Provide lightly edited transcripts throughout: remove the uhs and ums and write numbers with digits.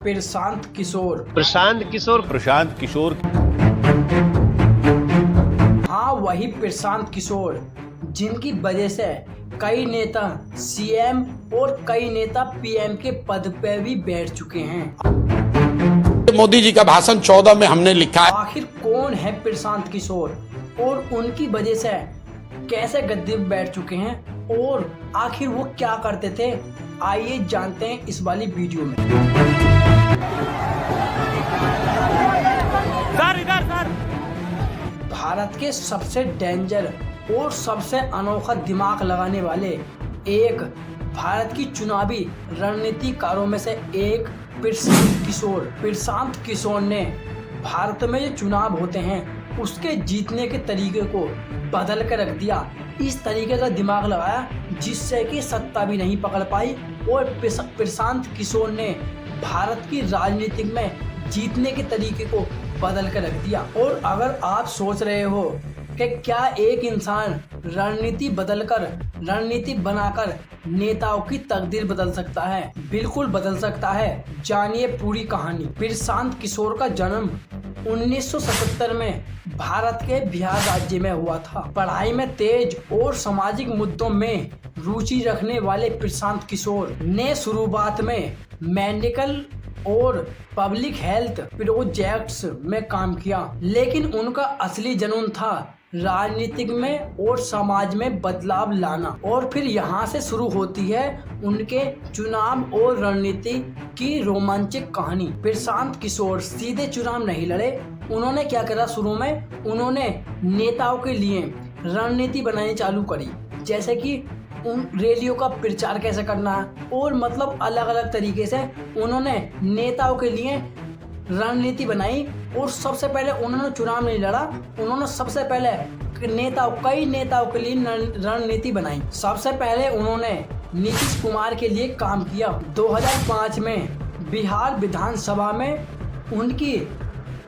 प्रशांत किशोर। प्रशांत किशोर। हाँ, वही प्रशांत किशोर जिनकी वजह से कई नेता सीएम और कई नेता पीएम के पद पे भी बैठ चुके हैं। मोदी जी का भाषण 14 में हमने लिखा है। आखिर कौन है प्रशांत किशोर और उनकी वजह से कैसे गद्दी पे बैठ चुके हैं और आखिर वो क्या करते थे, आइए जानते हैं इस वाली वीडियो में। भारत के सबसे डेंजर और सबसे अनोखा दिमाग लगाने वाले एक भारत की चुनावी रणनीतिकारों में से एक प्रशांत किशोर ने भारत में जो चुनाव होते हैं उसके जीतने के तरीके को बदल कर रख दिया। इस तरीके का दिमाग लगाया जिससे कि सत्ता भी नहीं पकड़ पाई और प्रशांत किशोर ने भारत की राजनीति में जीतने के तरीके को बदल कर रख दिया। और अगर आप सोच रहे हो कि क्या एक इंसान रणनीति बदलकर, रणनीति बनाकर नेताओं की तकदीर बदल सकता है, बिल्कुल बदल सकता है। जानिए पूरी कहानी। प्रशांत किशोर का जन्म 1977 में भारत के बिहार राज्य में हुआ था। पढ़ाई में तेज और सामाजिक मुद्दों में रुचि रखने वाले प्रशांत किशोर ने शुरुआत में मेडिकल और पब्लिक हेल्थ प्रोजेक्ट्स में काम किया, लेकिन उनका असली जुनून था राजनीतिक में और समाज में बदलाव लाना। और फिर यहाँ से शुरू होती है उनके चुनाव और रणनीति की रोमांचक कहानी। प्रशांत किशोर सीधे चुनाव नहीं लड़े। उन्होंने क्या करा, शुरू में उन्होंने नेताओं के लिए रणनीति बनानी चालू करी, जैसे कि उन रैलियों का प्रचार कैसे करना है और मतलब अलग अलग तरीके से उन्होंने नेताओं के लिए रणनीति बनाई। और सबसे पहले उन्होंने चुनाव नहीं लड़ा, उन्होंने सबसे पहले कई नेताओं के लिए रणनीति बनाई। सबसे पहले उन्होंने नीतीश कुमार के लिए काम किया। 2005 में बिहार विधानसभा में उनकी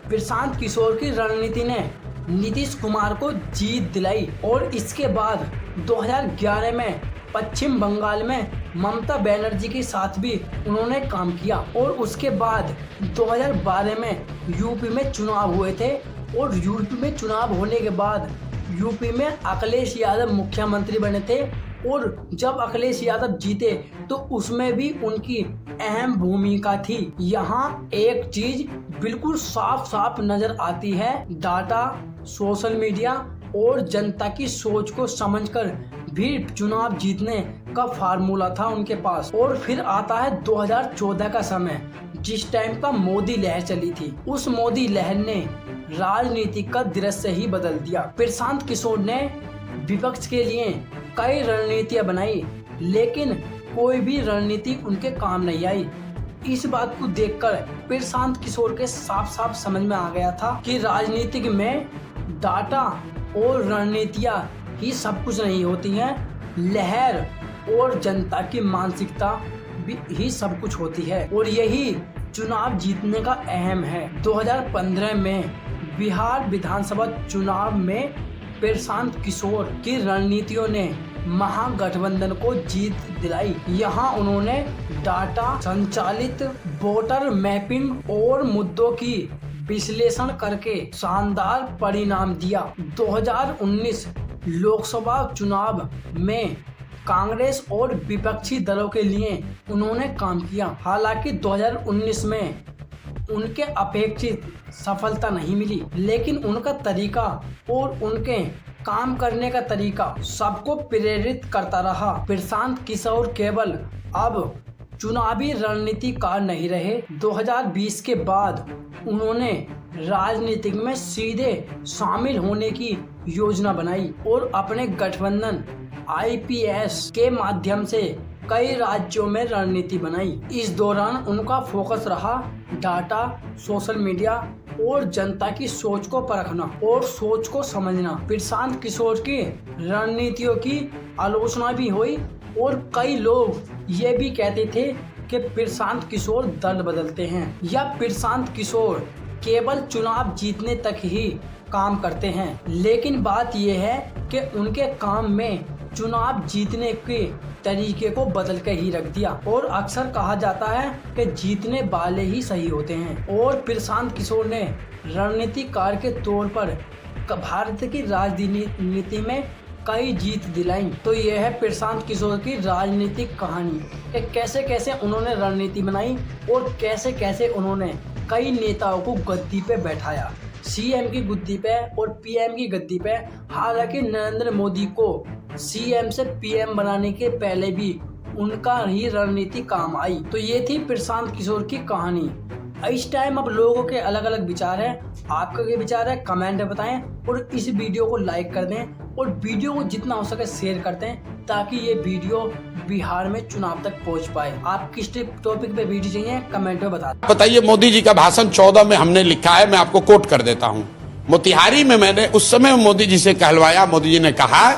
प्रशांत किशोर की रणनीति ने नीतीश कुमार को जीत दिलाई। और इसके बाद 2011 में पश्चिम बंगाल में ममता बनर्जी के साथ भी उन्होंने काम किया। और उसके बाद 2012 में यूपी में चुनाव हुए थे और यूपी में चुनाव होने के बाद यूपी में अखिलेश यादव मुख्यमंत्री बने थे। और जब अखिलेश यादव जीते तो उसमें भी उनकी अहम भूमिका थी। यहाँ एक चीज बिल्कुल साफ साफ नजर आती है, डाटा, सोशल मीडिया और जनता की सोच को समझकर भी चुनाव जीतने का फार्मूला था उनके पास। और फिर आता है 2014 का समय, जिस टाइम का मोदी लहर चली थी। उस मोदी लहर ने राजनीति का दृश्य ही बदल दिया। प्रशांत किशोर ने विपक्ष के लिए कई रणनीतियां बनाई, लेकिन कोई भी रणनीति उनके काम नहीं आई। इस बात को देखकर प्रशांत किशोर के साफ साफ समझ में आ गया था कि राजनीतिक में डाटा और रणनीतियां ही सब कुछ नहीं होती हैं, लहर और जनता की मानसिकता भी ही सब कुछ होती है। और यही चुनाव जीतने का अहम है। 2015 में बिहार विधानसभा चुनाव में प्रशांत किशोर की रणनीतियों ने महागठबंधन को जीत दिलाई। यहाँ उन्होंने डाटा संचालित वोटर मैपिंग और मुद्दों की विश्लेषण करके शानदार परिणाम दिया। 2019 लोकसभा चुनाव में कांग्रेस और विपक्षी दलों के लिए उन्होंने काम किया। हालांकि 2019 में उनके अपेक्षित सफलता नहीं मिली, लेकिन उनका तरीका और उनके काम करने का तरीका सबको प्रेरित करता रहा। प्रशांत किशोर केवल अब चुनावी रणनीतिकार नहीं रहे। 2020 के बाद उन्होंने राजनीति में सीधे शामिल होने की योजना बनाई और अपने गठबंधन आईपीएस के माध्यम से कई राज्यों में रणनीति बनाई। इस दौरान उनका फोकस रहा डाटा, सोशल मीडिया और जनता की सोच को परखना और सोच को समझना। प्रशांत किशोर की रणनीतियों की आलोचना भी हुई और कई लोग ये भी कहते थे कि प्रशांत किशोर दल बदलते हैं या प्रशांत किशोर केवल चुनाव जीतने तक ही काम करते हैं। लेकिन बात यह है कि उनके काम में चुनाव जीतने के तरीके को बदल के ही रख दिया। और अक्सर कहा जाता है कि जीतने वाले ही सही होते हैं। और प्रशांत किशोर ने रणनीतिकार के तौर पर भारत की राजनीति में कई जीत दिलाई। तो यह है प्रशांत किशोर की राजनीतिक कहानी कि कैसे कैसे उन्होंने रणनीति बनाई और कैसे कैसे उन्होंने कई नेताओं को गद्दी पे बैठाया, सीएम की गद्दी पे और पीएम की गद्दी पे। हालांकि नरेंद्र मोदी को सीएम से पीएम बनाने के पहले भी उनका ही रणनीति काम आई। तो ये थी प्रशांत किशोर की कहानी। इस टाइम अब लोगों के अलग अलग विचार है, आपका क्या विचार है कमेंट में बताएं और इस वीडियो को लाइक कर दें और वीडियो को जितना हो सके शेयर करते हैं ताकि ये वीडियो बिहार में चुनाव तक पहुंच पाए। आप किस टॉपिक पे वीडियो चाहिए कमेंट में बताइए। मोदी जी का भाषण 14 में हमने लिखा है, मैं आपको कोट कर देता हूँ। मोतिहारी में मैंने उस समय मोदी जी से कहलवाया। मोदी जी ने कहा